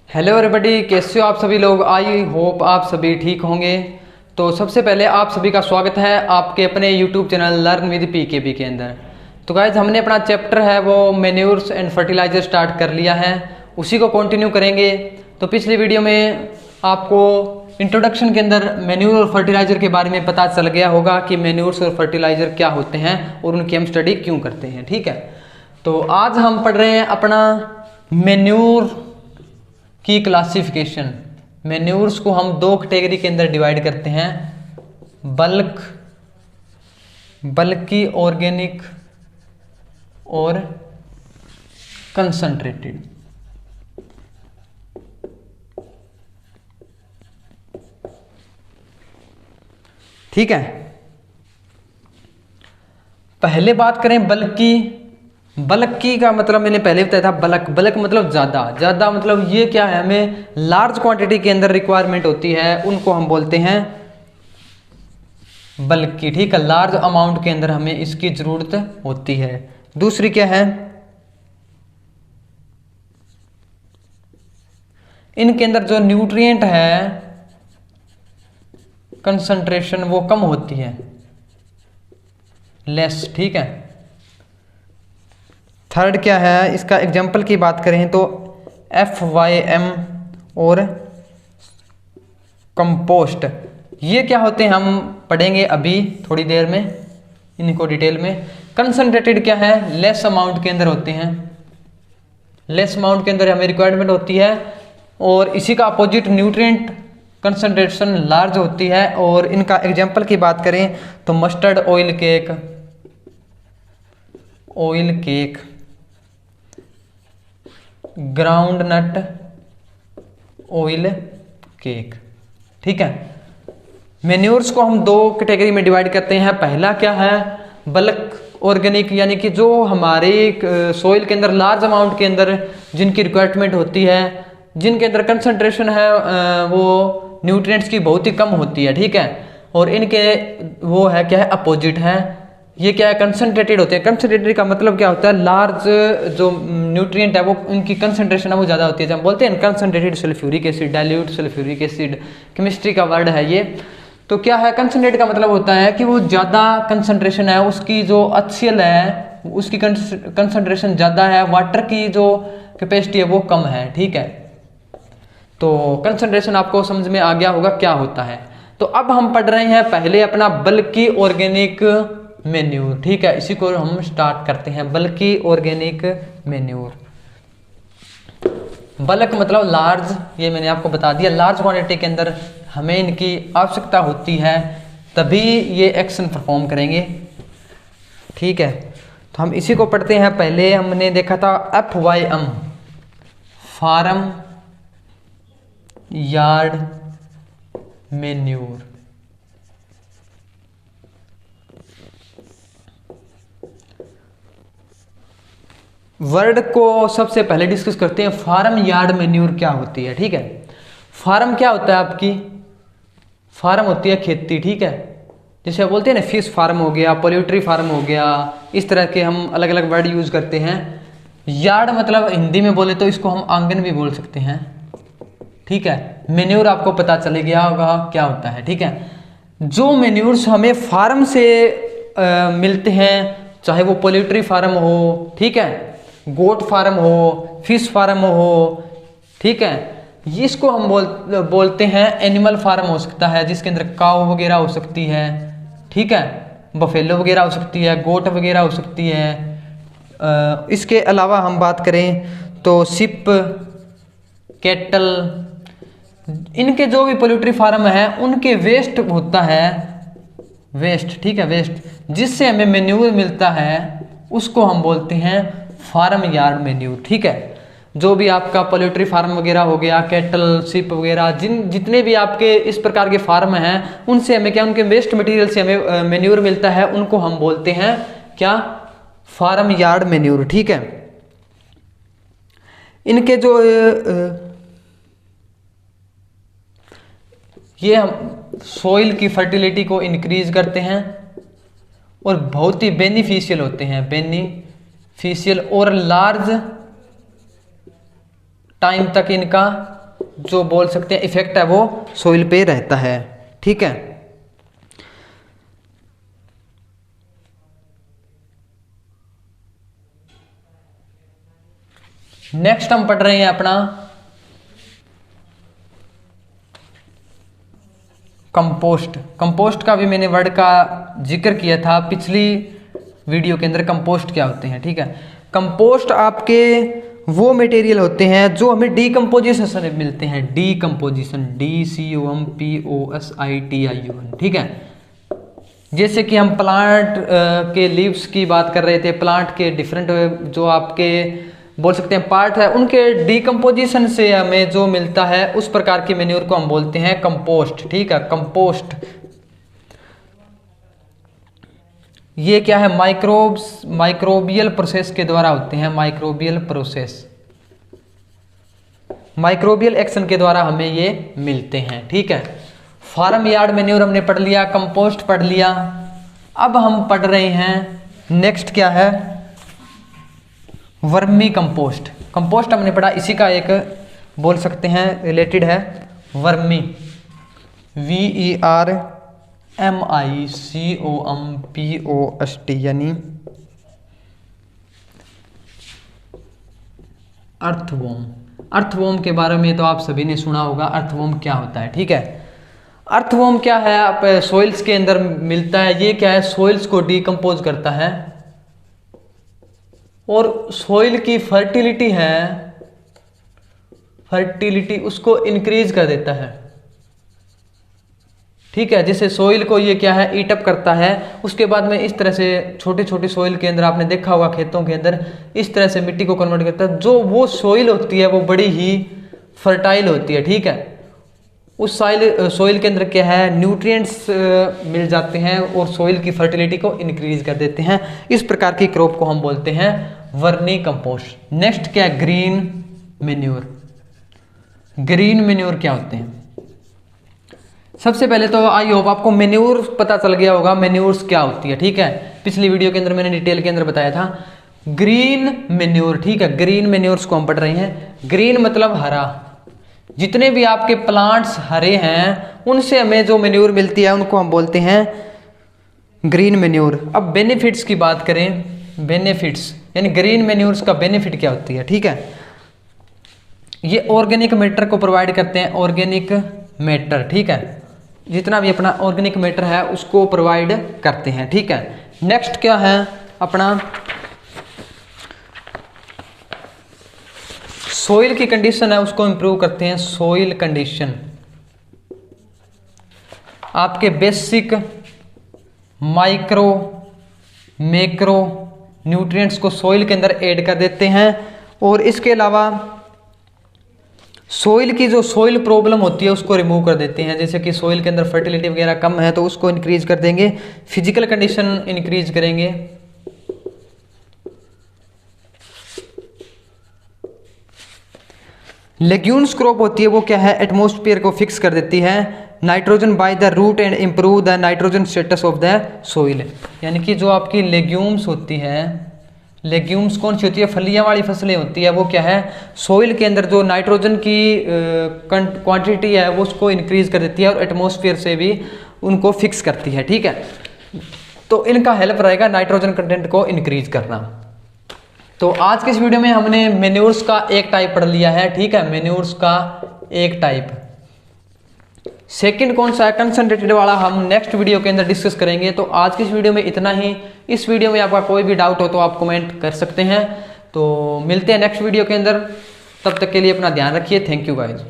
Hello everybody, कैसे हो आप सभी लोग। आई होप आप सभी ठीक होंगे। तो सबसे पहले आप सभी का स्वागत है आपके अपने YouTube channel learn with pKb के अंदर। तो गाइज हमने अपना चैप्टर है वो मैन्योर्स एंड फर्टिलाइजर स्टार्ट कर लिया है, उसी को कंटिन्यू करेंगे। तो पिछली वीडियो में आपको इंट्रोडक्शन के अंदर मैन्योर और फर्टिलाइजर के बारे में पता चल गया होगा कि मैन्योर्स और फर्टिलाइजर क्या होते हैं और उनकी हम स्टडी क्यों करते हैं। ठीक है, तो आज हम पढ़ रहे हैं अपना मैन्योर की क्लासिफिकेशन। मैन्योर्स को हम दो कैटेगरी के अंदर डिवाइड करते हैं, बल्की ऑर्गेनिक और कंसंट्रेटेड। ठीक है, पहले बात करें बल्की का मतलब मैंने पहले बताया था। बल्क मतलब ज़्यादा मतलब ये क्या है, हमें लार्ज क्वांटिटी के अंदर रिक्वायरमेंट होती है, उनको हम बोलते हैं बल्की। ठीक है, लार्ज अमाउंट के अंदर हमें इसकी ज़रूरत होती है। दूसरी क्या है, इनके अंदर जो न्यूट्रिएंट है कंसंट्रेशन वो कम होती है, लेस। ठीक है, थर्ड क्या है, इसका एग्जाम्पल की बात करें तो FYM और कंपोस्ट, ये क्या होते हैं हम पढ़ेंगे अभी थोड़ी देर में इनको डिटेल में। कंसंट्रेटेड क्या है, लेस अमाउंट के अंदर होते हैं, लेस अमाउंट के अंदर हमें रिक्वायरमेंट होती है। और इसी का अपोजिट न्यूट्रिएंट कंसंट्रेशन लार्ज होती है। और इनका एग्जाम्पल की बात करें तो mustard oil cake, groundnut oil cake. ठीक है, मैन्योर्स को हम दो कैटेगरी में डिवाइड करते हैं। पहला क्या है, बल्क ऑर्गेनिक, यानी कि जो हमारे सोइल के अंदर लार्ज अमाउंट के अंदर जिनकी रिक्वायरमेंट होती है, जिनके अंदर कंसंट्रेशन है वो न्यूट्रिएंट्स की बहुत ही कम होती है। ठीक है, और इनके वो है क्या है, अपोजिट है। ये क्या है, कंसंट्रेटेड होते हैं। कंसंट्रेटेड का मतलब क्या होता है, लार्ज जो न्यूट्रिएंट है वो उनकी कंसंट्रेशन है वो ज़्यादा होती है। जब हम बोलते हैं concentrated sulphuric acid, dilute sulphuric acid, chemistry का वर्ड है ये। तो क्या है, कंसंट्रेट का मतलब होता है कि वो ज़्यादा कंसंट्रेशन है, उसकी जो HCl है उसकी कंसंट्रेशन ज़्यादा है, वाटर की जो कैपेसिटी है वो कम है। ठीक है, तो कंसंट्रेशन आपको समझ में आ गया होगा क्या होता है। तो अब हम पढ़ रहे हैं पहले अपना बल्की ऑर्गेनिक मैन्योर। ठीक है, इसी को हम स्टार्ट करते हैं, बल्की ऑर्गेनिक मैन्योर। बल्क मतलब लार्ज, ये मैंने आपको बता दिया, लार्ज क्वांटिटी के अंदर हमें इनकी आवश्यकता होती है, तभी ये एक्शन परफॉर्म करेंगे। ठीक है, तो हम इसी को पढ़ते हैं। पहले हमने देखा था FYM, farm yard manure. Word को सबसे पहले डिस्कस करते हैं, फार्म यार्ड मैन्योर क्या होती है। ठीक है, फार्म क्या होता है, आपकी फार्म होती है खेती। ठीक है, जैसे बोलते हैं ना, फिश फार्म हो गया, पोल्ट्री फार्म हो गया, इस तरह के हम अलग अलग वर्ड यूज करते हैं। यार्ड मतलब हिंदी में बोले तो इसको हम आंगन भी बोल सकते हैं। ठीक है, मैन्योर आपको पता चले गया होगा क्या होता है। ठीक है, जो मैन्योर्स हमें फार्म से मिलते हैं, चाहे वो पोल्ट्री फार्म हो, ठीक है, गोट फार्म हो, फिश फार्म हो, ठीक है, इसको हम बोलते हैं एनिमल फार्म हो सकता है, जिसके अंदर काऊ वगैरह हो सकती है। ठीक है, बफेलो वगैरह हो सकती है, गोट वगैरह हो सकती है। इसके अलावा हम बात करें तो शिप, कैटल, इनके जो भी पोल्ट्री फार्म है उनके वेस्ट होता है, वेस्ट। ठीक है, वेस्ट जिससे हमें मैन्योर मिलता है उसको हम बोलते हैं फार्म यार्ड मैन्योर। ठीक है, जो भी आपका पोल्ट्री फार्म वगैरह हो गया, कैटल, शिप वगैरह, जितने भी आपके इस प्रकार के फार्म हैं, उनसे हमें क्या, उनके वेस्ट मटेरियल से हमें मैन्योर मिलता है, उनको हम बोलते हैं क्या, फार्म यार्ड मैन्योर। ठीक है, इनके जो ये हम सोइल की फर्टिलिटी को इंक्रीज करते हैं और बहुत ही बेनिफिशियल होते हैं, बेनिफिशियल और लार्ज टाइम तक इनका जो बोल सकते हैं इफेक्ट है वो सोइल पे रहता है, ठीक है। नेक्स्ट हम पढ़ रहे हैं अपना कंपोस्ट। कंपोस्ट का भी मैंने वर्ड का जिक्र किया था पिछली वीडियो के अंदर। कंपोस्ट क्या होते हैं, ठीक है। कंपोस्ट आपके वो मटेरियल होते हैं जो हमें डीकम्पोजिशन से मिलते हैं। डीकम्पोजिशन, DCOMPOSITION, ठीक है। जैसे कि हम प्लांट के लीव्स की बात कर रहे थे, प्लांट के डिफरेंट जो आपके बोल सकते हैं पार्ट है, उनके डीकम्पोजिशन से हमें जो मिलता है उस प्रकार की मैन्योर को हम बोलते हैं कंपोस्ट, ठीक है। कंपोस्ट ये क्या है, माइक्रोबियल प्रोसेस के द्वारा होते हैं। माइक्रोबियल एक्शन के द्वारा हमें ये मिलते हैं, ठीक है। फार्म यार्ड मैन्योर हमने पढ़ लिया, कंपोस्ट पढ़ लिया। अब हम पढ़ रहे हैं नेक्स्ट क्या है, वर्मी कंपोस्ट। कंपोस्ट हमने पढ़ा, इसी का एक बोल सकते हैं रिलेटेड है वर्मी, VERMICOMPOST, यानी अर्थवॉर्म। अर्थवॉर्म के बारे में तो आप सभी ने सुना होगा, अर्थवॉर्म क्या होता है, ठीक है। अर्थवॉर्म क्या है, आप सोइल्स के अंदर मिलता है। ये क्या है, सोइल्स को डिकम्पोज करता है और सोइल की फर्टिलिटी है, फर्टिलिटी उसको इंक्रीज कर देता है, ठीक है। जैसे सोइल को ये क्या है, ईट अप करता है। उसके बाद में इस तरह से छोटे छोटे सोइल के अंदर आपने देखा होगा खेतों के अंदर इस तरह से मिट्टी को कन्वर्ट करता है। जो वो सोइल होती है वो बड़ी ही फर्टाइल होती है, ठीक है। उस सोइल के अंदर क्या है, न्यूट्रिएंट्स मिल जाते हैं और सोइल की फर्टिलिटी को इंक्रीज कर देते हैं। इस प्रकार की क्रॉप को हम बोलते हैं वर्मी कंपोस्ट। नेक्स्ट क्या है, ग्रीन मैन्योर। ग्रीन मैन्योर क्या होते हैं, सबसे पहले तो आई होप आपको मैन्योर पता चल गया होगा, मैन्योर्स क्या होती है, ठीक है। पिछली वीडियो के अंदर मैंने डिटेल के अंदर बताया था ग्रीन मैन्योर, ठीक है। ग्रीन मैन्योर्स को हम पढ़ रहे हैं। ग्रीन मतलब हरा, जितने भी आपके प्लांट्स हरे हैं उनसे हमें जो मैन्योर मिलती है उनको हम बोलते हैं ग्रीन मैन्योर। अब बेनिफिट्स की बात करें, बेनिफिट्स यानी ग्रीन मैन्योर्स का बेनिफिट क्या होती है, ठीक है। ये ऑर्गेनिक मैटर को प्रोवाइड करते हैं, ऑर्गेनिक मैटर, ठीक है। जितना भी अपना ऑर्गेनिक मैटर है उसको प्रोवाइड करते हैं, ठीक है। नेक्स्ट क्या है अपना सोइल की कंडीशन है, उसको इंप्रूव करते हैं। सोइल कंडीशन आपके बेसिक माइक्रो मैक्रो न्यूट्रिएंट्स को सोइल के अंदर ऐड कर देते हैं। और इसके अलावा सोइल की जो सोइल प्रॉब्लम होती है उसको रिमूव कर देते हैं। जैसे कि सोइल के अंदर फर्टिलिटी वगैरह कम है तो उसको इंक्रीज कर देंगे, फिजिकल कंडीशन इंक्रीज करेंगे। लेग्यूम्स क्रॉप होती है वो क्या है, एटमॉस्फेयर को फिक्स कर देती है, nitrogen by the root and improve the nitrogen status of the soil. यानी कि जो आपकी लेग्यूम्स होती है, लेग्यूम्स कौन सी होती है, फलियां वाली फसलें होती है, वो क्या है सोइल के अंदर जो नाइट्रोजन की क्वांटिटी है वो उसको इंक्रीज कर देती है और एटमॉस्फेयर से भी उनको फिक्स करती है, ठीक है। तो इनका हेल्प रहेगा नाइट्रोजन कंटेंट को इंक्रीज करना। तो आज के इस वीडियो में हमने मैन्योर्स का एक टाइप पढ़ लिया है, ठीक है। मैन्योर्स का एक टाइप। सेकंड कौन सा है, कंसंट्रेटेड वाला, हम नेक्स्ट वीडियो के अंदर डिस्कस करेंगे। तो आज की इस वीडियो में इतना ही। इस वीडियो में आपका कोई भी डाउट हो तो आप कमेंट कर सकते हैं। तो मिलते हैं नेक्स्ट वीडियो के अंदर, तब तक के लिए अपना ध्यान रखिए। Thank you guys.